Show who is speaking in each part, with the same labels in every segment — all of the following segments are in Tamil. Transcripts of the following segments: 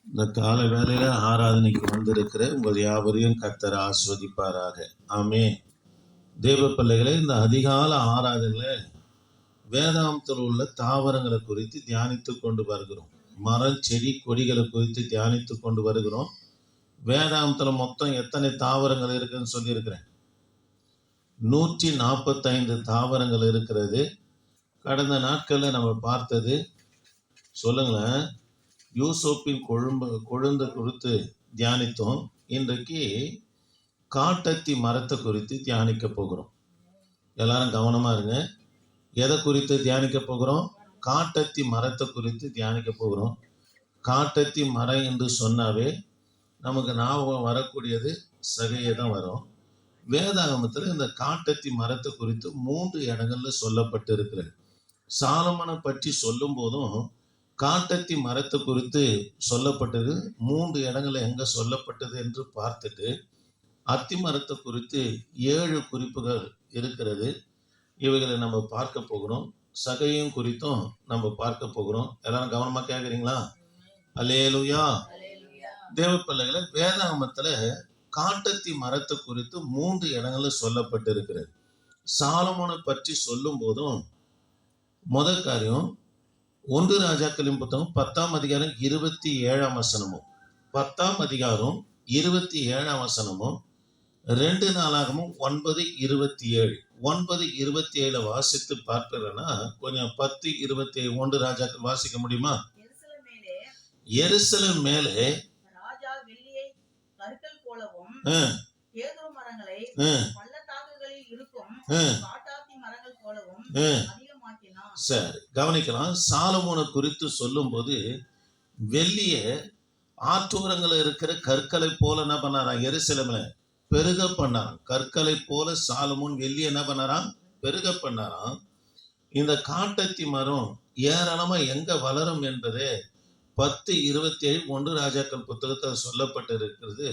Speaker 1: இந்த கால வேளையில ஆராதனைக்கு வந்திருக்கிற உங்கள் யாவரையும் கர்த்தர் ஆஸ்வதிப்பாராக. ஆமே. தேவ பிள்ளைகளே, இந்த அதிகால ஆராதனையில வேதாந்தத்தில் உள்ள தாவரங்களை குறித்து தியானித்து கொண்டு வருகிறோம். மரம் செடி கொடிகளை குறித்து தியானித்து கொண்டு வருகிறோம். வேதாந்தத்தில் மொத்தம் எத்தனை தாவரங்கள் இருக்குன்னு சொல்லியிருக்கிறேன். 145 தாவரங்கள் இருக்கிறது. கடந்த நாட்களில் நம்ம பார்த்தது சொல்லுங்களேன், யூசோப்பின் கொழுந்து குறித்து தியானித்தோம். இன்றைக்கு காட்டத்தி மரத்தை குறித்து தியானிக்க போகிறோம். எல்லாரும் கவனமா இருங்க. எதை குறித்து தியானிக்க போகிறோம்? காட்டத்தி மரத்தை குறித்து தியானிக்க போகிறோம். காட்டத்தி மரம் என்று சொன்னாவே நமக்கு ஞாபகம் வரக்கூடியது சகையை தான் வரும். வேதாகமத்தில் இந்த காட்டத்தி மரத்தை குறித்து 3 இடங்கள்ல சொல்லப்பட்டு இருக்கிறது. சாலமனை பற்றி சொல்லும் போதும் காட்டத்தி மரத்தை குறித்து சொல்லப்பட்டது 3 இடங்கள்ல எங்க சொல்லப்பட்டது என்று பார்த்துட்டு, அத்தி மரத்தை குறித்து 7 குறிப்புகள் இருக்கிறது. இவைகளை நம்ம பார்க்க போகிறோம். சகையும் குறித்தும் நம்ம பார்க்க போகிறோம். எல்லாரும் கவனமா கேட்குறீங்களா? அல்லேலூயா. தேவ பிள்ளைகளை, வேதாகமத்துல காட்டத்தி மரத்தை குறித்து 3 இடங்கள்ல சொல்லப்பட்டு இருக்கிறது. சாலமோனை பற்றி சொல்லும் போதும் முதல் காரியம் 1 ராஜாக்களின் புத்தகம் 10ஆம் அதிகாரம் 27ஆம் வசனமும் 10ஆம் அதிகாரம் 27ஆம் வசனமும் 2 நாளாகமும் 9:27 9:27 வாசித்து பார்க்கிறேன்னா கொஞ்சம் 10:27 1 ராஜாக்கள் வாசிக்க முடியுமா? எருசலேம் மேலே ராஜா வெள்ளியை கற்கள் போலவும் கேதுரு மரங்களை பள்ளத்தாக்குகளில் இருக்கும் காட்டாத்தி மரங்கள் போலவும் அதிகமாக்கினான். சரி, கவனிக்கலாம். சாலமோனை குறித்து சொல்லும் போது வெள்ளிய ஆற்றோரங்கள் இருக்கிற கற்களை போல என்ன பண்ணாராம்? எருசலேம்ல பெருக பண்ணாராம். கற்களை போல சாலமோன் வெள்ளி என்ன பண்ணாராம்? பெருக பண்ணாராம். இந்த காட்டத்தி மரம் ஏராளமா எங்க வளரும் என்பதே 10:27 1 ராஜாக்கள் புத்தகத்தில் சொல்லப்பட்டு இருக்கிறது.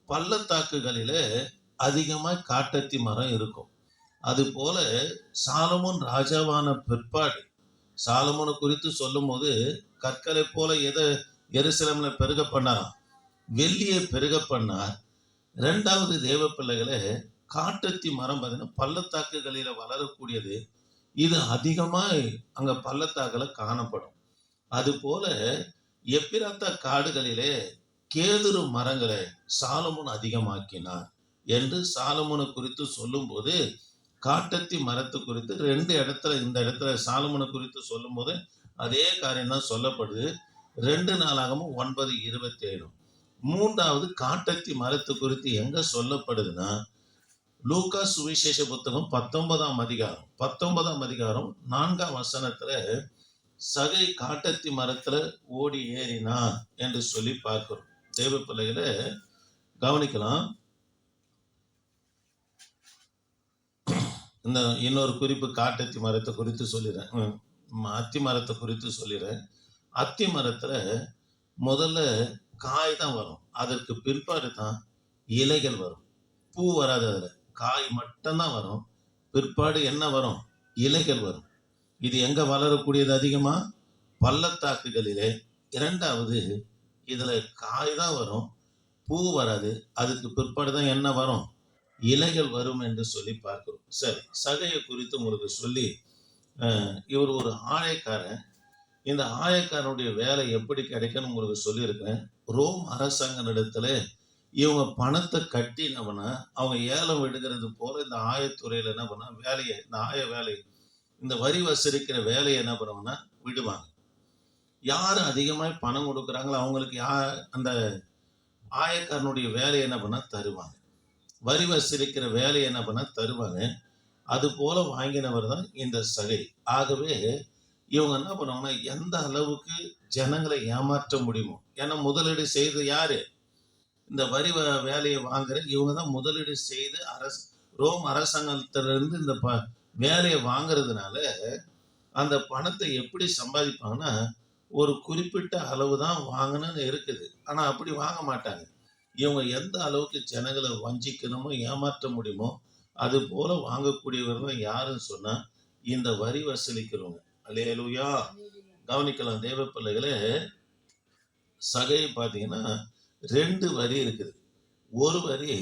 Speaker 1: பள்ளத்தாக்குகளில அதிகமாக காட்டத்தி மரம் இருக்கும். அது போல சாலமோன் ராஜாவான பிற்பாடு சாலமோனை குறித்து சொல்லும் போது கற்களை போல எதை எருசலேம்ல பெருக பண்ணாராம்? வெள்ளியை பெருக பண்ணார். 2வது தேவ பிள்ளைகளை, காட்டத்தி மரம் பார்த்தீங்கன்னா பள்ளத்தாக்குகளில வளரக்கூடியது. இது அதிகமாக அங்க பள்ளத்தாக்குல காணப்படும். அது போல எப்பிராத்தா காடுகளிலே கேதுரு மரங்களை சாலமோன் அதிகமாக்கினார் என்று சாலமோனை குறித்து சொல்லும் போது காட்டத்தி மரத்து குறித்து 2 இடத்துல, இந்த இடத்துல சாலமோனை குறித்து சொல்லும் போது அதே காரியம் தான் சொல்லப்படுது. 2 நாளாகமும் 9:27. 3வது காட்டத்தி மரத்து குறித்து எங்க சொல்லப்படுதுன்னா லூக்கா சுவிசேஷ புத்தகம் 19ஆம் அதிகாரம் 4ஆம் வசனத்துல சகை காட்டத்தி மரத்துல ஓடி ஏறினா என்று சொல்லி பார்க்கிறோம். தேவ பிள்ளைகளை கவனிக்கலாம். இந்த இன்னொரு குறிப்பு காட்டத்தி மரத்தை குறித்து சொல்லிடுறேன். அத்தி மரத்தை குறித்து சொல்லிடுறேன். அத்தி மரத்துல முதல்ல காய் தான் வரும். அதற்கு பிற்பாடு தான் இலைகள் வரும். பூ வராது. அதுல காய் மட்டும்தான் வரும். பிற்பாடு என்ன வரும்? இலைகள் வரும். இது எங்க வளரக்கூடியது? அதிகமா பள்ளத்தாக்குகளிலே. 2வது இதுல காய் தான் வரும், பூ வராது. அதுக்கு பிற்பாடு தான் என்ன வரும்? இலைகள் வரும் என்று சொல்லி பார்க்கிறோம். சரி, சகையை குறித்து உங்களுக்கு சொல்லி, இவர் ஒரு ஆயக்காரன். இந்த ஆயக்காரனுடைய வேலை எப்படி கிடைக்குன்னு உங்களுக்கு சொல்லியிருக்கேன். ரோம் அரசாங்கத்திடத்துல இவங்க பணத்தை கட்டி என்ன பண்ணா, அவங்க ஏலம் விடுகிறது போல இந்த ஆயத்துறையில என்ன பண்ணா வேலையை, இந்த ஆய வேலை, இந்த வரி வசூலிக்கிற வேலையை என்ன பண்ணுவாங்கன்னா விடுவாங்க. யாரு அதிகமாக பணம் கொடுக்குறாங்களோ அவங்களுக்கு அந்த ஆயக்காரனுடைய வேலையை என்ன பண்ணா தருவாங்க. வரி வசூலிக்கிற வேலையை என்ன பண்ணா தருவாங்க. அது போல வாங்கினவர் தான் இந்த சகை. ஆகவே இவங்க என்ன பண்ணுவாங்கன்னா எந்த அளவுக்கு ஜனங்களை ஏமாற்ற முடியுமோ, ஏன்னா முதலீடு செய்து யாரு? இந்த வரி வேலையை வாங்குற இவங்க தான் முதலீடு செய்து ரோம் அரசாங்கத்திலிருந்து இந்த வேலையை வாங்குறதுனால அந்த பணத்தை எப்படி சம்பாதிப்பாங்கன்னா ஒரு குறிப்பிட்ட அளவு தான் வாங்கணும்னு இருக்குது. ஆனா அப்படி வாங்க மாட்டாங்க. இவங்க எந்த அளவுக்கு ஜனங்களை வஞ்சிக்கணுமோ, ஏமாற்ற முடியுமோ அது போல வாங்கக்கூடியவர்கள் யாருன்னு சொன்னா இந்த வரி வசூலிக்கிறவங்க. அல்லேலூயா. கவனிக்கலாம் தேவ பிள்ளைகளே.
Speaker 2: சகை பார்த்தீங்கன்னா 2 வரி இருக்குது. ஒரு வரி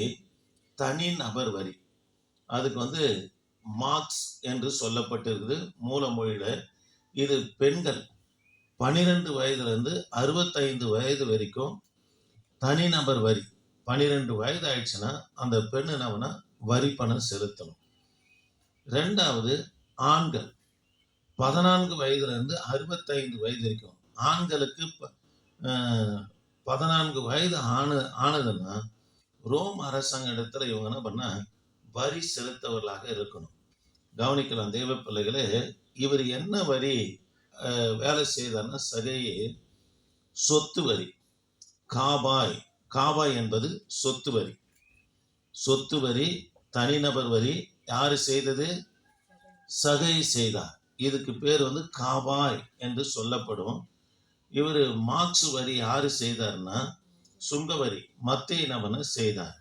Speaker 2: தனி நபர் வரி, அதுக்கு மார்க்ஸ் என்று சொல்லப்பட்டிருக்குது மூல மொழியில. இது பெண்கள் 12 வயதுலேருந்து 65 வயது வரைக்கும் தனிநபர் வரி. 12 வயது ஆயிடுச்சுன்னா அந்த பெண் என்னன்னா வரி பணம் செலுத்தணும். 2வது ஆண்கள் 14 வயதுலேருந்து 65 வயது வரைக்கும். ஆண்களுக்கு 14 வயது ஆனதுன்னா ரோம் அரசாங்க இடத்துல இவங்க என்ன பண்ண வரி செலுத்தவர்களாக இருக்கணும். கவனிக்கலாம் தேவ பிள்ளைகளே. இவர் என்ன வரி வேலை செய்தார்னா சகையே சொத்து வரி. காபாய் என்பது சொத்து வரி. சொத்து வரி, தனிநபர் வரி யாரு செய்தது? சகை செய்தார். இதுக்கு பேர் காபாய் என்று சொல்லப்படும். இவர் மார்க்ஸ் வரி யாரு செய்தார்னா சுங்கவரி மத்திய நபனை செய்தார்.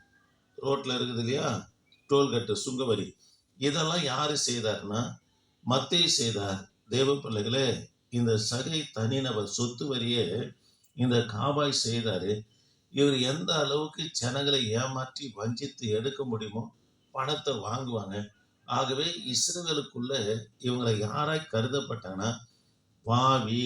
Speaker 2: ரோட்ல இருக்குது இல்லையா டோல்கட்டு சுங்கவரி, இதெல்லாம் யாரு செய்தார்னா மத்திய செய்தார். தேவ பிள்ளைகளே, இந்த சகை தனிநபர் சொத்து வரியே இந்த காபாய் செய்தாரு. இவர் எந்த அளவுக்கு ஜனங்களை ஏமாற்றி வஞ்சித்து எடுக்க முடியுமோ பணத்தை வாங்குவாங்க. ஆகவே இஸ்ரவேலுக்குள்ள இவங்களை யாராய் கருதப்பட்டானா பாவி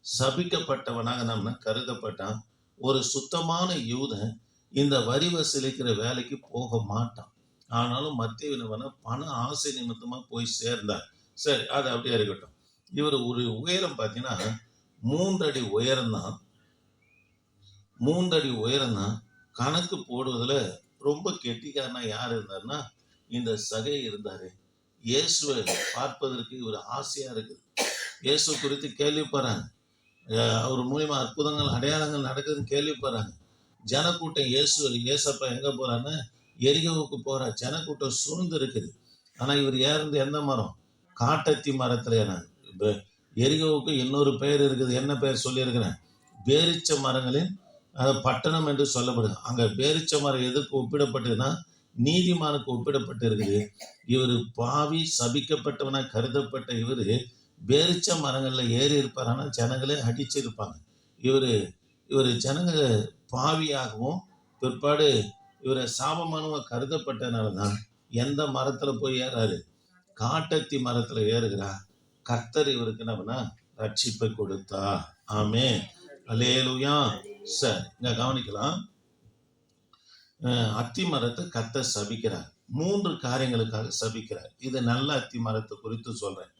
Speaker 2: சபிக்கப்பட்டவனாக நம்ம கருதப்பட்டான். ஒரு சுத்தமான யூதன் இந்த வரி வசூலிக்கிற வேலைக்கு போக மாட்டான். ஆனாலும் மத்திய பண ஆசை நிமித்தமா போய் சேர்ந்தார். சரி, அது அப்படியே இருக்கட்டும். இவர் ஒரு உயரம் பார்த்தீங்கன்னா 3 அடி உயரம் தான். 3 அடி உயரம் தான். கணக்கு போடுவதில் ரொம்ப கெட்டிக்காரனா யார் இருந்தார்னா இந்த சகை இருந்தாரு. இயேசுவை பார்ப்பதற்கு இவர் ஆசையா இருக்குது. இயேசு குறித்து கேள்விப்படுறாங்க. அவர் மூலியமா அற்புதங்கள் அடையாளங்கள் நடக்குதுன்னு கேள்விப்படுறாங்க. ஜனக்கூட்டம் ஏசப்பா எங்க போறான்னு எரிகோவுக்கு போற ஜனக்கூட்டம் சூழ்ந்து இருக்குது. ஆனா இவர் ஏறது எந்த மரம்? காட்டத்தி மரத்துல. எரிகோவுக்கு இன்னொரு பெயர் இருக்குது. என்ன பெயர் சொல்லியிருக்கிறேன்? பேரிச்ச மரங்களின் பட்டணம் என்று சொல்லப்படுது. அங்க பேரிச்ச மரம் எதுக்கு ஒப்பிடப்பட்டதுன்னா நீதிமானுக்கு ஒப்பிடப்பட்டு இருக்குது. இவர் பாவி சபிக்கப்பட்டவனா கருதப்பட்ட இவரு பேரிச்ச மரங்கள்ல ஏறி இருப்பார். ஆனா ஜனங்களே அடிச்சிருப்பாங்க. இவரு ஜனங்க பாவியாகவும் பிற்பாடு இவரை சாபமானவங்க கருதப்பட்டனாலதான் எந்த மரத்துல போய் ஏறாரு? காட்டத்தி மரத்துல ஏறுகிறா. கர்த்தர் இவருக்கு என்ன ரட்சிப்பை கொடுத்தா. ஆமே, அல்லேலூயா. சரி, இங்க கவனிக்கலாம். அத்தி மரத்தை கர்த்தர் சபிக்கிறார். 3 காரியங்களுக்காக சபிக்கிறார். இது நல்ல அத்தி மரத்தை குறித்து சொல்றேன்.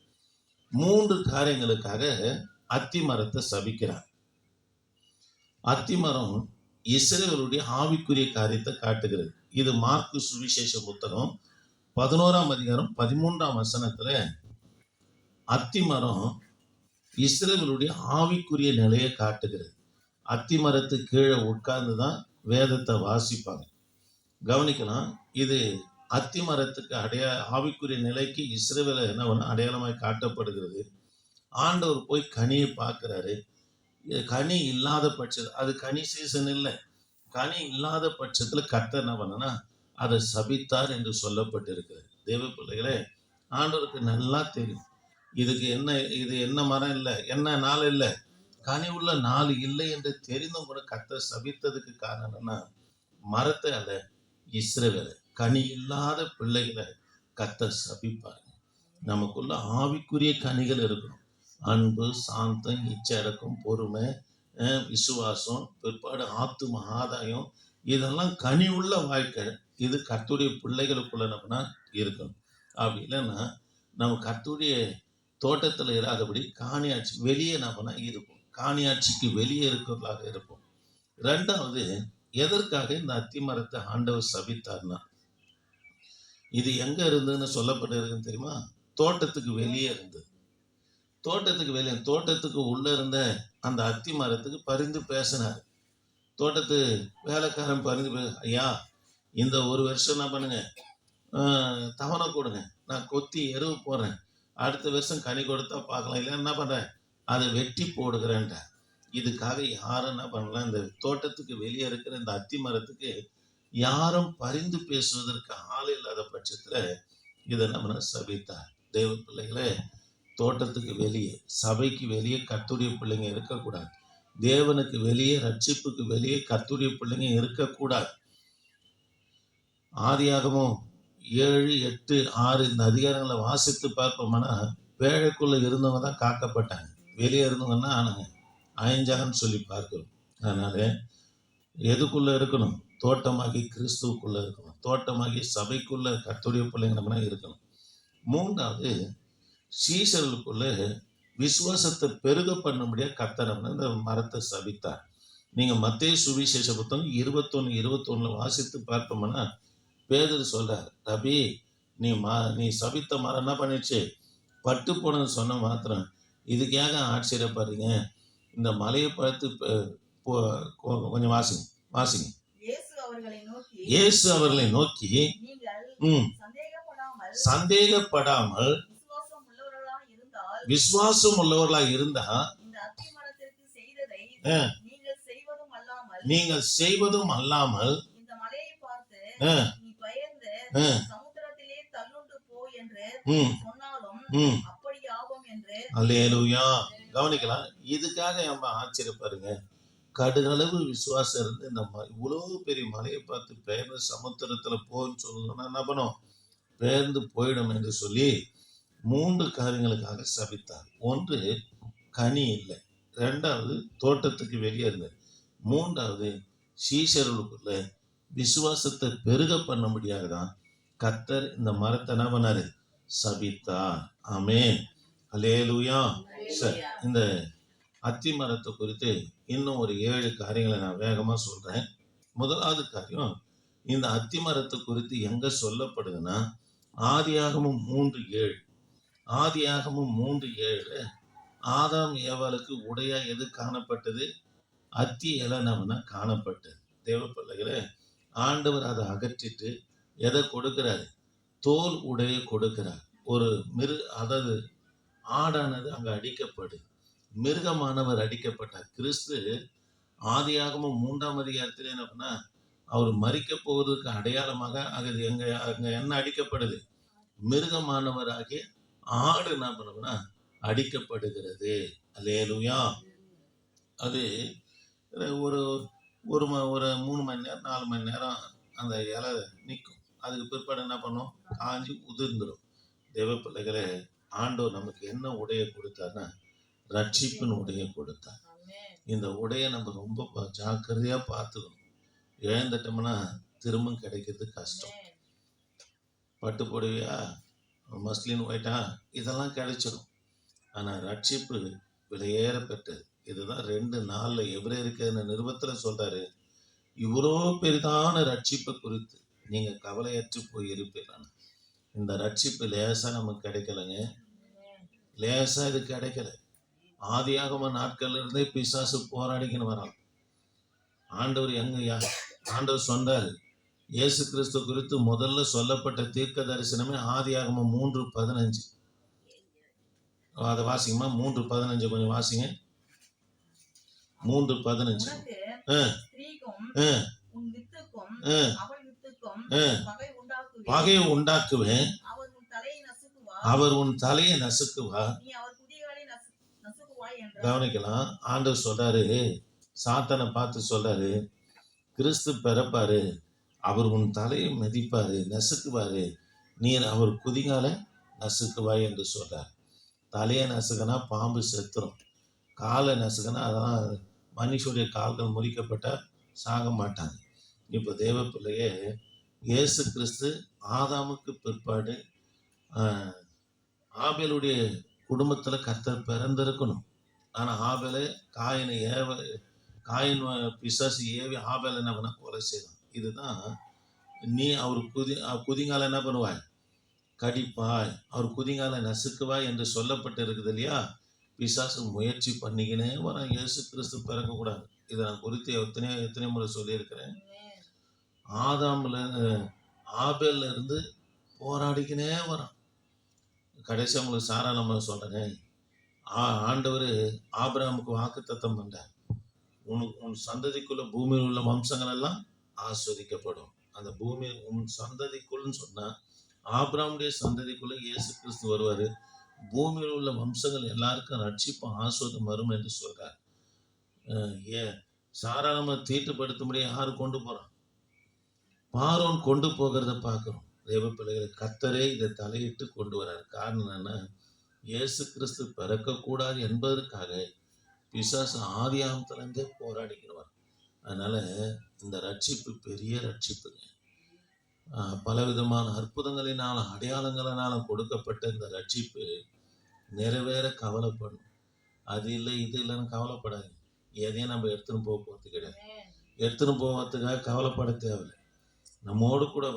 Speaker 2: 3 காரியங்களுக்காக அத்தி மரத்தை சபிக்கிறார். அத்தி மரம் இஸ்ரவேலுடைய ஆவிக்குரிய காரியத்தை காட்டுகிறது. இது மார்க்கு சுவிசேஷ புத்தகம் 11ஆம் அதிகாரம் 13ஆம் வசனத்துல அத்தி மரம் இஸ்ரவேலுடைய ஆவிக்குரிய நிலையை காட்டுகிறது. அத்தி மரத்து கீழே உட்கார்ந்துதான் வேதத்தை வாசிப்பாங்க. கவனிக்கலாம். இது அத்தி மரத்துக்கு ஆவிக்குரிய நிலைக்கு இஸ்ரவேல என்ன அடையாளமாய் காட்டப்படுகிறது. ஆண்டவர் போய் கனியை பார்க்கிறாரு. கனி இல்லாத பட்சத்தில், அது கனி சீசன் இல்லை, கனி இல்லாத பட்சத்துல கர்த்தர் என்ன பண்ணனா அதை சபித்தார் என்று சொல்லப்பட்டிருக்கிறது. தேவ பிள்ளைகளே, ஆண்டவருக்கு நல்லா தெரியும் இது என்ன மரம் இல்லை, என்ன நாள் இல்லை, கனி உள்ள நாள் இல்லை என்று தெரிந்தும் கூட கர்த்தர் சபித்ததுக்கு காரணம் என்னன்னா மரத்தை அல்ல, இஸ்ரவேல கனி இல்லாத பிள்ளைகளை கர்த்தர் சபிப்பார். நமக்குள்ள ஆவிக்குரிய கனிகள் இருக்கணும். அன்பு, சாந்தம், இச்சடக்கம், பொறுமை, விசுவாசம், பிற்பாடு ஆத்தும ஆதாயம், இதெல்லாம் கனி உள்ள வாழ்க்கை. இது கர்த்தருடைய பிள்ளைகளுக்குள்ள நம்மனா இருக்கணும். அப்படி இல்லைன்னா நம்ம கர்த்தருடைய தோட்டத்துல இராதபடி காணியாட்சி வெளியே நம்மனா இருப்போம். காணியாட்சிக்கு வெளியே இருக்கிறவர்களாக இருப்போம். 2வது, எதற்காக இந்த அத்தி மரத்தை ஆண்டவர் சபித்தார்னா இது எங்க இருந்ததுன்னு சொல்லப்பட்டிருக்குன்னு தெரியுமா? தோட்டத்துக்கு வெளியே இருந்தது. தோட்டத்துக்கு உள்ள இருந்த அந்த அத்தி மரத்துக்கு பரிந்து பேசினார். தோட்டத்து வேலைக்காரன் பரிந்து ஐயா, இந்த ஒரு வருஷம் என்ன பண்ணுங்க, தவணை கொடுங்க, நான் கொத்தி எருவு போடுறேன், அடுத்த வருஷம் கனி கொடுத்தா பார்க்கலாம், இல்லை என்ன பண்றேன் அதை வெட்டி போடுகிறேன்ட்ட. இதுக்காக யாரும் என்ன பண்ணலாம், இந்த தோட்டத்துக்கு வெளியே இருக்கிற இந்த அத்தி மரத்துக்கு யாரும் பரிந்து பேசுவதற்கு ஆள் இல்லாத பட்சத்துல இதை நம்ம சபித்தார். தேவ பிள்ளைகளே, தோட்டத்துக்கு வெளியே, சபைக்கு வெளியே கர்த்தருடைய பிள்ளைங்க இருக்கக்கூடாது. தேவனுக்கு வெளியே, ரட்சிப்புக்கு வெளியே கர்த்தருடைய பிள்ளைங்க இருக்கக்கூடாது. ஆதியாகமம் 7, 8, 6 இந்த அதிகாரங்களை வாசித்து பார்ப்போம்னா பேழைக்குள்ள இருந்தவங்க தான் காக்கப்பட்டாங்க, வெளியே இருந்தவங்கன்னா ஆனாங்க அயஞ்சாங்கன்னு சொல்லி பார்க்கிறோம். அதனால எதுக்குள்ள இருக்கணும்? தோட்டமாகி கிறிஸ்துவுக்குள்ள இருக்கணும், தோட்டமாகி சபைக்குள்ள கர்த்தருடைய பிள்ளைங்க நம்ம இருக்கணும். மூன்றாவது, சீசர்களுக்குள்ள விசுவாசத்தை பெருக பண்ணும்படியா கர்த்தர் இந்த மரத்தை சபித்தார். நீங்க மத்தேயு சுவிசேஷ புத்தகம் 21:21 வாசித்து பார்ப்போம்னா பேதுரு சொல்றார், ரபி நீ சபித்த மரம் என்ன பண்ணிடுச்சு? பட்டு போனது சொன்ன மாத்திரம் இதுக்காக ஆச்சரியப்படுறீங்க? இந்த மலையை பார்த்து கொஞ்சம் வாசிங்க. இயேசு அவர்களை நோக்கி சந்தேகப்படாமல் விசுவாசம் உள்ளவர்களாக இருந்தா நீங்கள் செய்வதும் அல்லாமல் அல்லேலூயா. கவனிக்கலாம். இதுக்காக நம்ம ஆச்சரியப்படுங்க. கடுகளவு விசுவாசம் இருந்து நம்ம இவ்வளவு பெரிய மலையை பார்த்து பெயர்ந்து சமுத்திரத்துல போன்னு சொல்லணும்னா என்ன பண்ணும்? பெயர்ந்து போயிடும் என்று சொல்லி 3 காரியங்களுக்காக சபித்தார். ஒன்று, கனி இல்லை. 2வது, தோட்டத்துக்கு வெளியே இருந்தது. 3வது, சீஷர்களுக்குள்ள விசுவாசத்தை பெருக பண்ண முடியாது தான் கர்த்தர் இந்த மரத்தை என்ன பண்ணாரு? சபித்தார். ஆமென், அல்லேலூயா. சரி, இந்த அத்தி மரத்தை குறித்து இன்னும் ஒரு 7 காரியங்களை நான் வேகமா சொல்றேன். முதலாவது காரியம், இந்த அத்தி மரத்தை குறித்து எங்க சொல்லப்படுதுன்னா ஆதியாகமம் 3:7. ஆதியாகமம் 3:7 ஆதாம் ஏவாளுக்கு உடையா எது காணப்பட்டது? அத்தி இலை காணப்பட்டது. தேவ பிள்ளைகளே, ஆண்டவர் அதை அகற்றிட்டு எதை கொடுக்கிறாரு? தோல் உடைய கொடுக்கிறார். ஒரு அதாவது ஆடானது அங்க அடிக்கப்படுது, மிருகமானவர் அடிக்கப்பட்டார். கிறிஸ்து ஆதியாகமம் 3ஆம் அதிகாரத்தில் என்ன பண்ணா, அவர் மரிக்க போவதற்கு அடையாளமாக அங்க என்ன அடிக்கப்படுது? மிருகமானவர் ஆகிய ஆடு என்ன பண்ணணும்னா அடிக்கப்படுகிறது. அல்லேலூயா. அது ஒரு 3 மணி நேரம் 4 மணி நேரம் அந்த இலை நிற்கும். அதுக்கு பிற்பாடு என்ன பண்ணும்? காஞ்சி உதிர்ந்துடும். தேவ பிள்ளைகளே, ஆண்டவர் நமக்கு என்ன உடைய கொடுத்தார்னா ரட்சிப்பின் உடைய கொடுத்தார். இந்த உடைய நம்ம ரொம்ப ஜாக்கிரதையா பார்த்துக்கணும். இழந்துட்டோம்னா திரும்ப கிடைக்கிறது கஷ்டம். பட்டு புடவையா, மஸ்லின் ஒயிட்டா, இதெல்லாம் கிடைச்சிடும். ஆனா ரட்சிப்பு விலையேற பெற்றது. இதுதான் 2:4 எபிரேயருக்கு நிருபத்துல சொல்றாரு, இவ்வளோ பெரிதான ரட்சிப்பை குறித்து நீங்க கவலையற்று போய் இருப்பீங்க. இந்த ரட்சிப்பு லேசா நமக்கு கிடைக்கலங்க, லேசா இது கிடைக்கல. ஆதியாகம நாட்கள்ல இருந்தே பிசாசு போராடிக்கின்னு வரான். ஆண்டவர் சொன்னாரு, இயேசு கிறிஸ்து குறித்து முதல்ல சொல்லப்பட்ட தீர்க்க தரிசனமே ஆதியாகமம் 3:15. அதை வாசிங்கம்மா. 3:15 கொஞ்சம் வாசிங்க. 3:15. பகை உண்டாக்குவேன், அவர் உன் தலையை நசுக்குவார். கவனிக்கலாம். ஆண்டவர் சொல்றாரு, சாத்தானை பார்த்து சொல்றாரு, கிறிஸ்து பிறப்பாரு, அவர் உன் தலையை மிதிப்பாரு, நசுக்குவாரு, நீர் அவர் குதிகால நசுக்குவாய் என்று சொல்றார். தலையை நசுக்கனா பாம்பு செத்துரும், காலை நசுக்கனா அதெல்லாம் மனுஷனுடைய கால்கள் முறிக்கப்பட்டா சாக மாட்டாங்க. இப்போ தேவ பிள்ளையே, இயேசு கிறிஸ்து ஆதாமுக்கு பிற்பாடு ஆபேலுடைய குடும்பத்துல கர்த்தர் பிறந்திருக்கணும். ஆனா ஆபேலை காயின் பிசாசு ஏவி ஆபேல் என்ன பண்ண கொலை செய்தான். இதுதான் நீ அவர் குதிங்கால என்ன பண்ணுவாய்? கடிப்பாய், அவர் குதிங்கால நசுக்குவாய் என்று சொல்லப்பட்டு இருக்குது இல்லையா? பிசாசு முயற்சி பண்ணிக்கினே வரான் இயேசு கிறிஸ்து பிறக்கக்கூடாது. இதை நான் குறித்து எத்தனை முறை சொல்லியிருக்கிறேன். ஆபேல்ல இருந்து போராடிக்கினே வரான். கடைசி உங்களுக்கு சாராளமாக சொல்றேன், ஆண்டவர் ஆபிரகாமுக்கு வாக்குத்தத்தம் பண்றார், உன் சந்ததிக்குள்ள பூமியில் உள்ள வம்சங்கள் எல்லாம் ஆஸ்வதிக்கப்படும். அந்த பூமி உன் சந்ததிக்குள்னு சொன்னா ஆபிரகாமுடைய சந்ததிக்குள்ள இயேசு கிறிஸ்து வருவாரு. பூமியில் உள்ள வம்சங்கள் எல்லாருக்கும் ரட்சிப்பும் ஆஸ்வதம் வரும் என்று சொல்றார். ஏன் சாராளமா தீட்டுப்படுத்தும்படி யாரு கொண்டு போறான்? பார்வோன் கொண்டு போகிறத பார்க்கிறோம். தேவ பிள்ளைகளை கர்த்தரே இதை தலையிட்டு கொண்டு வரார். காரணம் என்னன்னா, இயேசு கிறிஸ்து பிறக்கக்கூடாது என்பதற்காக பிசாசு ஆதியாமத்திலிருந்தே போராடிக்கிறவர். அதனால இந்த ரட்சிப்பு பெரிய ரட்சிப்புங்க. பலவிதமான அற்புதங்களினாலும் அடையாளங்களினாலும் கொடுக்கப்பட்ட இந்த ரட்சிப்பு நிறைவேற கவலைப்படணும். அது இல்லை இது இல்லைன்னு கவலைப்படாது. எதையும் நம்ம எடுத்துன்னு போகிறது கிடையாது. எடுத்துன்னு போகிறதுக்காக கவலைப்பட தேவையில்லை. நம்மோடு கூட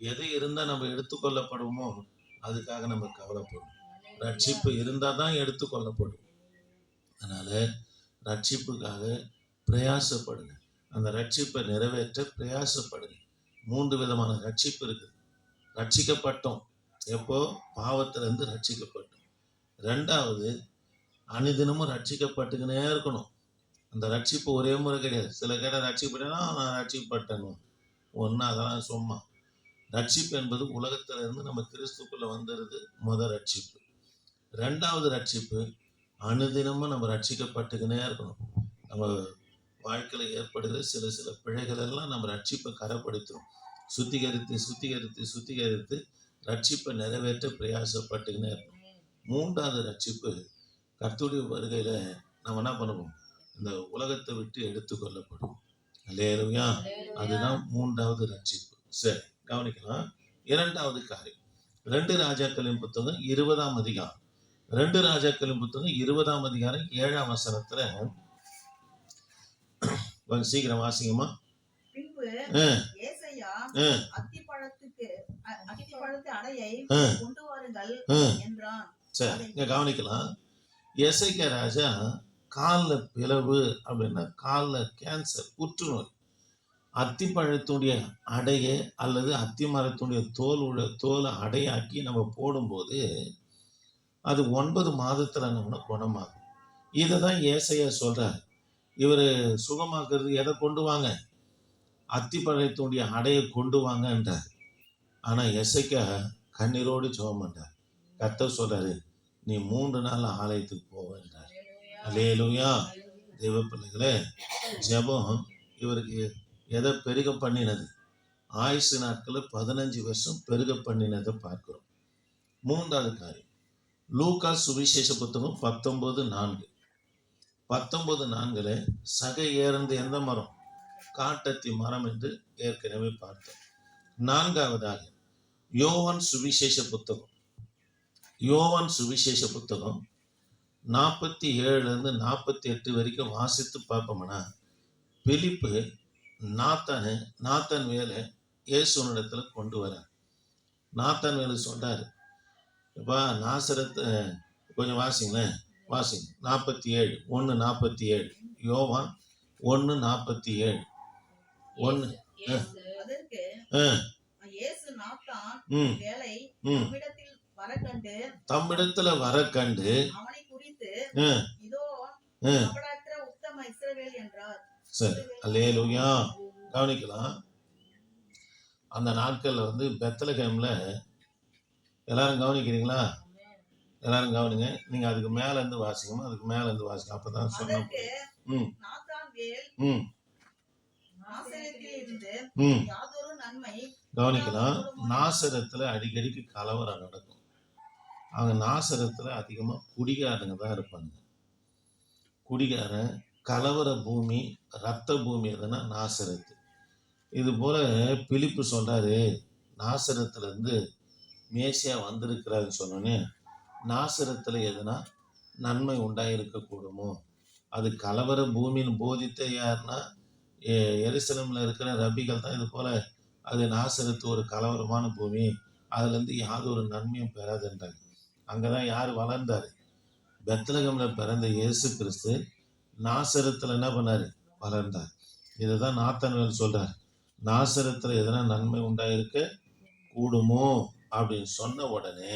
Speaker 2: எது இருந்தால் நம்ம எடுத்துக்கொள்ளப்படுவோமோ அதுக்காக நம்ம கவலைப்படணும். ரட்சிப்பு இருந்தால் தான் எடுத்துக்கொள்ளப்படும். அதனால ரட்சிப்புக்காக பிரயாசப்படுங்க. அந்த ரட்சிப்பை நிறைவேற்ற பிரயாசப்படுங்க. 3 விதமான ரட்சிப்பு இருக்குது. ரட்சிக்கப்பட்டோம். எப்போ? பாவத்திலிருந்து ரட்சிக்கப்பட்டோம். 2வது, அனுதினமும் ரட்சிக்கப்பட்டுக்கினே இருக்கணும். அந்த ரட்சிப்பு ஒரே முறை கிடையாது. சில கேட்ட ரட்சிக்கப்பட்டேன்னா நான் ரட்சிக்கப்பட்டேன்னு ஒன்று, அதெல்லாம் சும்மா. ரட்சிப்பு என்பது உலகத்திலிருந்து நம்ம கிறிஸ்துக்குள்ள வந்துடுது முதல் ரட்சிப்பு. 2வது ரட்சிப்பு அனுதினமும் நம்ம ரட்சிக்கப்பட்டுக்கினே இருக்கணும். நம்ம வாழ்க்கையில் ஏற்படுகிற சில பிழைகள் எல்லாம் நம்ம ரட்சிப்பை கரைப்படுத்தும். சுத்திகரித்து ரட்சிப்பை நிறைவேற்ற பிரயாசப்பட்டுக்கினே இருக்கணும். 3வது ரட்சிப்பு கர்த்தருடைய வருகையில நம்ம என்ன பண்ணுவோம்? இந்த உலகத்தை விட்டு எடுத்துக்கொள்ளப்படும். அல்லேலூயா. அதுதான் 3வது ரட்சிப்பு. சரி, கவனிக்கலாம். 2வது காரியம், 2 ராஜாக்களின் புத்தகம் 20ஆம் அதிகாரம். 2 ராஜாக்களின் புத்தகம் 20ஆம் அதிகாரம் 7ஆம் வசனத்துல கொஞ்சம் சீக்கிரம் வாசிங்கம்மா.
Speaker 1: பின்பு ஏசாயா அத்திப்பழத்து அடையை கொண்டு வாருங்கள் என்றான்.
Speaker 2: சரி, இங்க கவனிக்கலாம். எசேக்கியா ராஜா காலில் பிளவு அப்படின்னா காலில் கேன்சர், புற்றுநோய், அத்திப்பழத்துடைய அடையை அல்லது அத்தி மரத்துடைய தோலை அடையாக்கி நம்ம போடும்போது அது 9 மாதத்துல நம்ம குணமாகும். இதை தான் ஏசாயா சொல்றாரு. இவர் சுகமாக்குறது எதை கொண்டு வாங்க? அத்திப்பழத்துடைய அடையை கொண்டு வாங்க என்றார். ஆனா எசேக்கியா கண்ணீரோடு ஜெபம் பண்றார். கர்த்தர் சொல்றாரு, நீ 3 நாள் ஆலயத்துக்கு போவேன்றார். அல்லேலூயா. தெய்வ பிள்ளைகளே, ஜெபம் இவருக்கு எதை பெருக பண்ணினது? ஆயுசு நாட்களை 15 வருஷம் பெருக பண்ணினதை பார்க்கிறோம். 3வது காரியம், லூக்கா சுவிசேஷ புத்தகம் 19:4. 19:4 சகை ஏறந்து எந்த மரம்? காட்டத்தி மரம் என்று ஏற்கனவே பார்த்தோம். 4வதாக யோவான் சுவிசேஷ புத்தகம் 47 48 வரைக்கும் வாசித்து பார்ப்போம்னா, பிலிப்பு நாத்தான் வேலை இயேசுனிடத்துல கொண்டு வர. நாத்தான் வேலை சொல்றாரு, இப்பா நாசரத்து கொஞ்சம் வாசிங்களேன், வாசிங்க. 47 1:47 யோவான் 1:47 1.
Speaker 1: அதற்கு இயேசு நாத்தான் வேலை தம்மிடத்துல வர கண்டு அவனை குறித்து இதோ கபடற்ற உத்தம இஸ்ரவேல் என்றார்.
Speaker 2: சரி, அல்லேலூயா. கவனிக்கலாம். அந்த நாட்கள்ல பெத்லகேம்ல எல்லாரும் கவனிக்கிறீங்களா? எல்லாரும் கவனிங்க. நீங்க அதுக்கு மேல இருந்து வாசிக்கணும். அதுக்கு மேல இருந்து வாசிக்க, அப்பதான் சொன்ன. கவனிக்கலாம். நாசரத்துல அடிக்கடிக்கு கலவரம் நடக்கும். அவங்க நாசரத்துல அதிகமா குடிகாரங்க தான் இருப்பாங்க. குடிகாரன், கலவர பூமி, ரத்த பூமி எதுனா நாசரத்து. இது போல பிலிப்பு சொல்றாரு, நாசரத்துல இருந்து மேசியா வந்திருக்கிறாருன்னு சொன்னோன்னே, நாசரத்துல எதுனா நன்மை உண்டாயிருக்க கூடுமோ? அது கலவர பூமின்னு போதித்த யாருன்னா எருசலேம்ல இருக்கிற ரபிகள் தான். இது போல அது நாசரத்து ஒரு கலவரமான பூமி, அதுல இருந்து யாதொரு நன்மையும் பெறாதுன்றாங்க. அங்கதான் யாரு வளர்ந்தாரு? பெத்லகேம்ல பிறந்த இயேசு கிறிஸ்து நாசரத்துல என்ன பண்ணாரு? வளர்ந்தார். இதுதான் நாத்தான்வேல் சொல்றாரு, நாசரத்துல எதனா நன்மை உண்டாயிருக்க கூடுமோ அப்படின்னு சொன்ன உடனே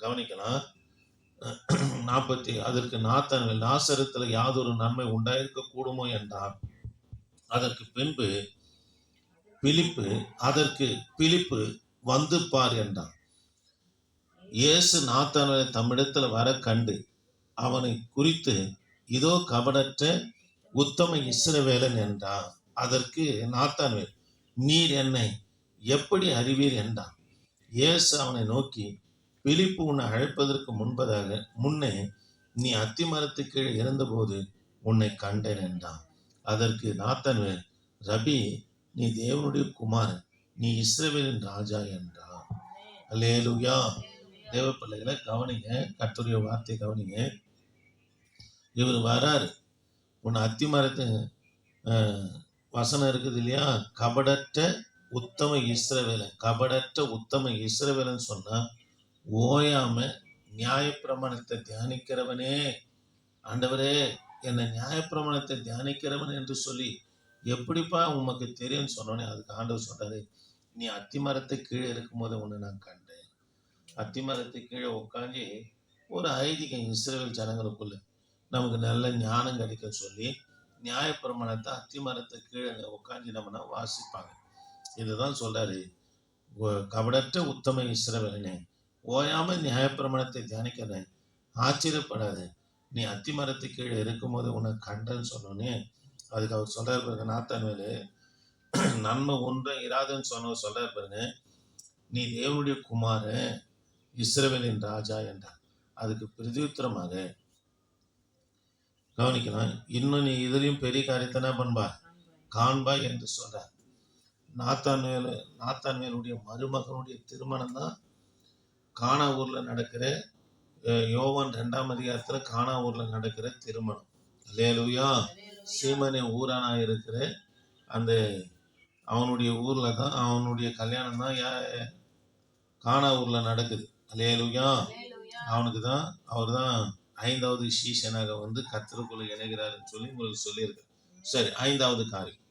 Speaker 2: கவனிக்கலாம். 40 அதற்கு நாத்தான்வேல், நாசரத்துல யாதொரு நன்மை உண்டாயிருக்க கூடுமோ என்றார். அதற்கு பின்பு பிலிப்பு வந்து பார் என்றான். இயேசு நாத்தான்வேலை தம்மிடத்துல வர கண்டு அவனை குறித்து இதோ கபடற்ற உத்தம இஸ்ரவேலன் என்றான். அதற்கு நாத்தான்வேல், நீர் என்னை எப்படி அறிவீர் என்றான். இயேசு அவனை நோக்கி, பிலிப்பு உன்னை அழைப்பதற்கு முன்னே நீ அத்திமரத்து கீழே இருந்தபோது உன்னை கண்டேன் என்றான். அதற்கு நாத்தான்வேல், ரபி, நீ தேவனுடைய குமாரன், நீ இஸ்ரவேலின் ராஜா என்றான். அல்லேலூயா. தேவ பிள்ளைகளை கவனிங்க, கர்த்தருடைய வார்த்தை கவனிங்க. இவர் வராரு, உன்னை அத்திமரத்து வசனம் இருக்குது இல்லையா, கபடற்ற உத்தம இஸ்ரவேலன். கபடற்ற உத்தம இஸ்ரவேலன் சொன்னா ஓயாம நியாயப்பிரமாணத்தை தியானிக்கிறவனே, ஆண்டவரே என்னை நியாயப்பிரமாணத்தை தியானிக்கிறவன் என்று சொல்லி எப்படிப்பா உமக்கு தெரியும்னு சொன்னோன்னே அதுக்கு ஆண்டவர் சொல்றாரு, நீ அத்திமரத்தை கீழே இருக்கும் போது உன்னை நான் கண்டேன். அத்திமரத்தை கீழே உட்காந்து ஒரு ஐதீகம் இஸ்ரவேல் ஜனங்களுக்குள்ள நமக்கு நல்ல ஞானம் கிடைக்க சொல்லி நியாயப்பிரமாணத்தை அத்திமரத்தை கீழே உட்காந்து நம்மனா வாசிப்பாங்க. இதுதான் சொல்றாரு, கபடற்ற உத்தம இஸ்ரவேலனே, ஓயாம நியாயப்பிரமாணத்தை தியானிக்கிறேன், ஆச்சரியப்படாத, நீ அத்திமரத்து கீழே இருக்கும்போது உனக்கு கண்டன்னு சொன்னோன்னே அதுக்கு அவர் சொல்றாரு பாருங்க, நாத்தான்வேலு நன்மை ஒன்றும் இராதுன்னு சொன்னவர் சொல்றாரு பாருங்க, நீ தேவனுடைய குமாரன், இஸ்ரவேலின் ராஜா என்றார். அதுக்கு பிரதியுத்தரமாக கவனிக்கலாம், இன்னும் நீ இதுலயும் பெரிய காரியத்தை என்ன பண்பா காண்பா என்று சொல்றார். நாத்தான்வேலுடைய மருமகனுடைய திருமணம் தான் கானா ஊர்ல நடக்கிற, யோவான் 2ஆம் அதிகாரத்துல கானா ஊர்ல நடக்கிற திருமணம். அல்லேலூயா. சீமனே ஊரானா இருக்கிற அந்த அவனுடைய ஊர்ல தான் அவனுடைய கல்யாணம் தான் கானா ஊர்ல நடக்குது. அல்லேலூயா. அவனுக்கு தான் அவர் தான் 5வது சீசனாக வந்து கர்த்தருக்குள்ள இணைகிறாருன்னு சொல்லி உங்களுக்கு சொல்லியிருக்கு. சரி, 5வது காரியம்.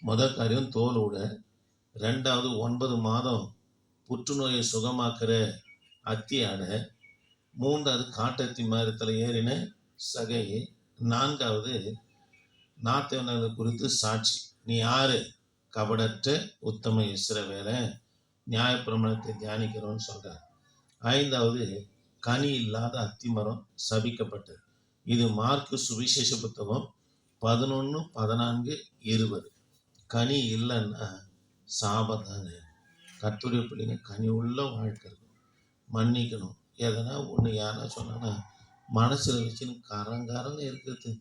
Speaker 2: முதல் காரியம் தோலோட, 2வது 9 மாதம் புற்றுநோயை சுகமாக்குற அத்தி அடை, 3வது காட்டத்தி மரத்தில் ஏறின சகை, 4வது நாத்தேவனை குறித்து சாட்சி. நீ யாரு? கபடற்ற உத்தம இஸ்ரவேலன், நியாயப்பிரமாணத்தை தியானிக்கிறோன்னு சொல்றார். 5வது கனி இல்லாத அத்திமரம் சபிக்கப்பட்டது. இது மார்க்கு சுவிசேஷ புத்தகம் 11, 14, 20. கனி இல்லைன்னா சாபத்தானே. கர்த்தருடைய பிள்ளைங்க கனி உள்ள வாழ்க்கை இருக்கும், மன்னிக்கணும். எதனா ஒன்று யாரா சொன்னா மனசுல வச்சுன்னு கரங்காரங்க இருக்கிறது,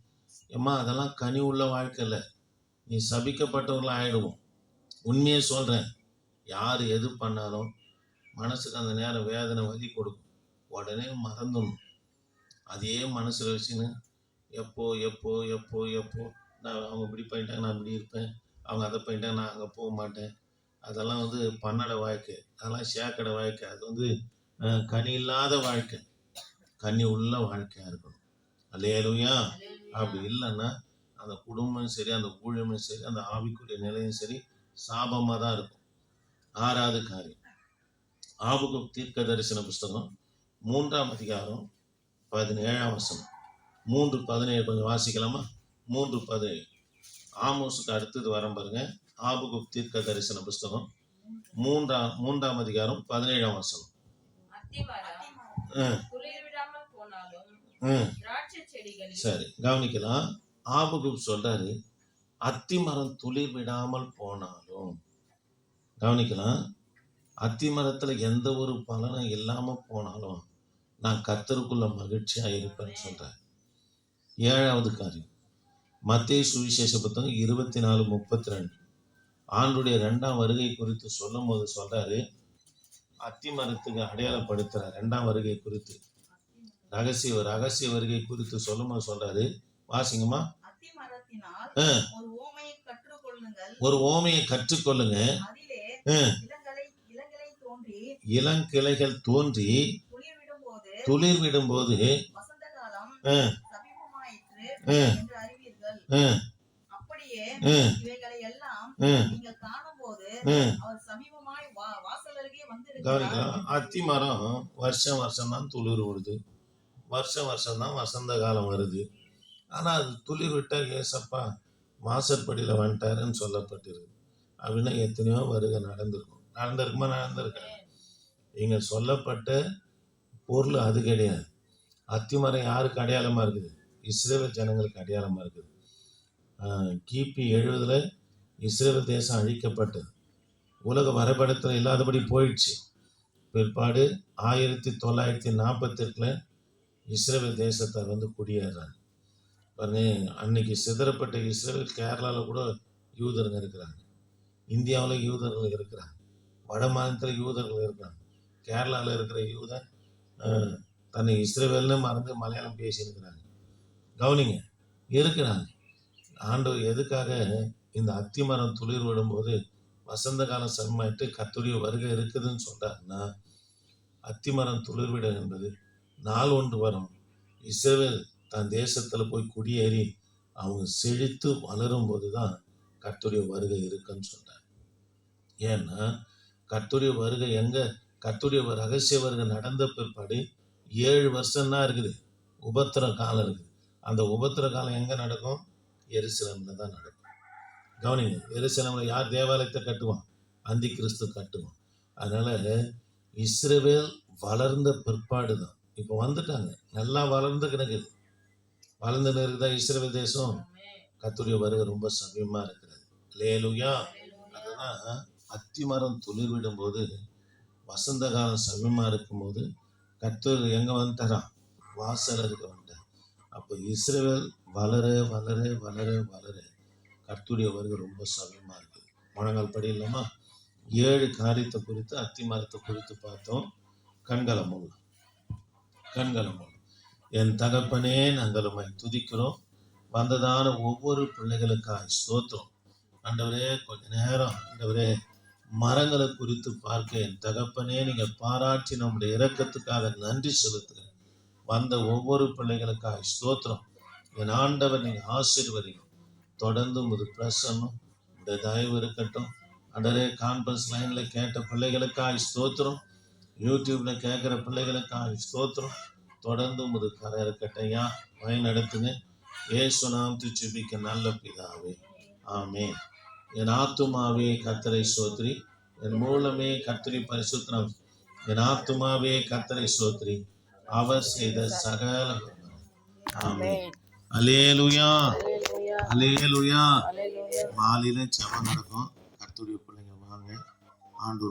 Speaker 2: ஏம்மா அதெல்லாம் கனி உள்ள வாழ்க்கை இல்லை, நீ சபிக்கப்பட்டவர்களாக ஆயிடுவோம். உண்மையை சொல்றேன், யார் எது பண்ணாலும் மனசுக்கு அந்த நேரம் வேதனை வலி கொடுக்கும், உடனே மறந்துடணும். அதே மனசுல வச்சுன்னு எப்போ எப்போ எப்போ எப்போ நான் அவங்க இப்படி பண்ணிட்டாங்க நான் இப்படி இருப்பேன், அவங்க அதை பண்ணிட்டாங்க நான் அங்கே போக மாட்டேன், அதெல்லாம் வந்து பன்னட வாழ்க்கை, அதெல்லாம் சேக்கடை வாழ்க்கை. அது வந்து கனி இல்லாத வாழ்க்கை. கனி உள்ள வாழ்க்கையா இருக்கணும். அல்லேலூயா. அப்படி இல்லைன்னா அந்த குடும்பம் சரி, அந்த ஊழியமும் சரி, அந்த ஆவிக்குரிய நிலையும் சரி சாபமாக தான் இருக்கும். 6வது காரியம், ஆபகுக் தீர்க்க தரிசன புஸ்தகம் 3ஆம் அதிகாரம் 17ஆம் வசனம். 3:17 கொஞ்சம் வாசிக்கலாமா? 3:17. ஆமோஸுக்கு அடுத்தது வரம் பாருங்க. ஆபகுக் தீர்க்க தரிசன புஸ்தகம் 3ஆம் அதிகாரம் 17ஆம் வசனம். சரி, கவனிக்கலாம். ஆபகுக் சொல்றாரு, அத்திமரம் துளிர் விடாமல் போனாலும், கவனிக்கலாம், அத்திமரத்துல எந்த ஒரு பலனும் இல்லாம போனாலும் நான் கர்த்தருக்குள்ள மகிழ்ச்சியா இருப்பேன்னு சொல்றேன். 7வது காரியம், மத்தேயு சுவிசேஷ புத்தகம் 24:32. ஆண்டுடைய 2ஆம் வருகை குறித்து சொல்லும் போது சொல்றாரு, அத்திமரத்துக்கு அடையாளப்படுத்துற 2ஆம் வருகை குறித்து, ரகசிய வருகை குறித்து சொல்லும் போது சொல்றாரு. வாசிங்கம்மா. ஒரு ஓமையை கற்றுக்கொள்ளுங்க. இளங்கிளைகள் தோன்றி துளிர் விடும்போது கவனிக்கலாம். அத்தி மரம் வருஷம் தான் துளிர் விடுது, வருஷம் தான் வசந்த காலம் வருது. ஆனா அது துளிர் விட்டா ஏசப்பா வாசற்படியில வந்துட்டாருன்னு சொல்லப்பட்டிருக்கு. அப்படின்னா எத்தனையோ வருகை நடந்திருக்க. இங்க சொல்லப்பட்ட பொருள் அது கிடையாது. அத்திமரம் யாருக்கு அடையாளமா இருக்குது? இஸ்ரேல் ஜனங்களுக்கு அடையாளமாக இருக்குது. கிபி 70 இஸ்ரேல் தேசம் அழிக்கப்பட்டது. உலக வரைபடத்தில் இல்லாதபடி போயிடுச்சு. பிற்பாடு 1948 இஸ்ரேல் தேசத்தார் குடியேறாங்க. பாருங்க, அன்னைக்கு சிதறப்பட்ட இஸ்ரேல் கேரளாவில் கூட யூதருங்க இருக்கிறாங்க, இந்தியாவில் யூதர்கள் இருக்கிறாங்க, வட மாநிலத்தில் யூதர்கள் இருக்கிறாங்க. கேரளாவில் இருக்கிற யூதன் தன்னை இஸ்ரேல்னு மறந்து மலையாளம் பேசியிருக்கிறாங்க. கவனிங்க, இருக்கிறாங்க. ஆண்டவர் எதுக்காக இந்த அத்திமரம் துளிர் விடும்போது வசந்த காலம் சமமாயிட்டு கர்த்தருடைய வருகை இருக்குதுன்னு சொல்றாருன்னா, அத்திமரம் துளிர்விட என்பது நாள் ஒன்று வரும். இஸ்ரவேல் தன் தேசத்துல போய் குடியேறி அவங்க செழித்து வளரும் போதுதான் கர்த்தருடைய வருகை இருக்குன்னு சொல்றாரு. ஏன்னா கர்த்தருடைய வருகை எங்க, கர்த்தருடைய ரகசிய வருகை நடந்த பிற்பாடு 7 வருஷம் தான் இருக்குது, உபத்திர காலம் இருக்குது. அந்த உபத்திர காலம் எங்க நடக்கும்? எருசலேம்ல தான் நடக்கும். கவனிங்க, எருசலேம்ல யார் தேவாலயத்தை கட்டுவான்? அந்தி கிறிஸ்து கட்டுவான். அதனால இஸ்ரவேல் வளர்ந்த பிற்பாடு தான் இப்போ வந்துட்டாங்க, நல்லா வளர்ந்து கிடக்குது. வளர்ந்து இருக்குதா இஸ்ரவேல் தேசம்? கர்த்தருடைய வருகை ரொம்ப சமயமா இருக்கிறது. அல்லேலூயா. அதுதான் அத்திமரம் துளிர் விடும்போது வசந்த காலம் சமயமா இருக்கும்போது கர்த்தர் எங்க வந்துட்டாராம்? வாசலருக்கு வந்துட்டார். அப்போ இஸ்ரவேல் வளர வளர வளர வளர கர்த்தருடைய வருகை ரொம்ப சமயமா இருக்குது. முழங்கால் படி இல்லாமா 7 காரியத்தை குறித்து அத்திமரத்தை குறித்து பார்த்தோம். கண்களை மூலம் என் தகப்பனே நாங்கள் உம்மை துதிக்கிறோம். வந்ததான ஒவ்வொரு பிள்ளைகளுக்காய் ஸ்தோத்திரம். ஆண்டவரே, கொஞ்ச நேரம் ஆண்டவரே மரங்களை குறித்து பார்க்க என் தகப்பனே நீங்க பாராட்டி நம்முடைய இரக்கத்துக்காக நன்றி செலுத்துகிறேன். வந்த ஒவ்வொரு பிள்ளைகளுக்காய் ஸ்தோத்திரம். என் ஆண்டவர் நீங்க ஆசீர்வதிங்க. தொடர்ந்து உமது பிரசன்னம் இந்த தயவு இருக்கட்டும். ஆண்டவரே, கான்ஃபரன்ஸ் லைன்ல கேட்ட பிள்ளைகளுக்காய் ஸ்தோத்திரம், யூடியூப்ல கேட்கிற பிள்ளைகளுக்காக ஸ்தோத்திரம். தொடர்ந்து உமது கரை இருக்கட்டையா, வழி நடத்துங்க. இயேசு நாமத்தில் ஜெபிக்க நல்ல பிதாவே, ஆமென். என் ஆத்துமாவே கர்த்தரை ஸ்தோத்திரி, என் மூலமே கர்த்தரை பரிசுத்தம். என் ஆத்துமாவே கர்த்தரை ஸ்தோத்திரி, அவர் செய்த சகல. ஆமென். அல்லேலூயா, அல்லேலூயா. மாலையில ஜெபம் நடக்கும். கர்த்தருடைய பிள்ளைங்க வாங்க. ஆண்டவர்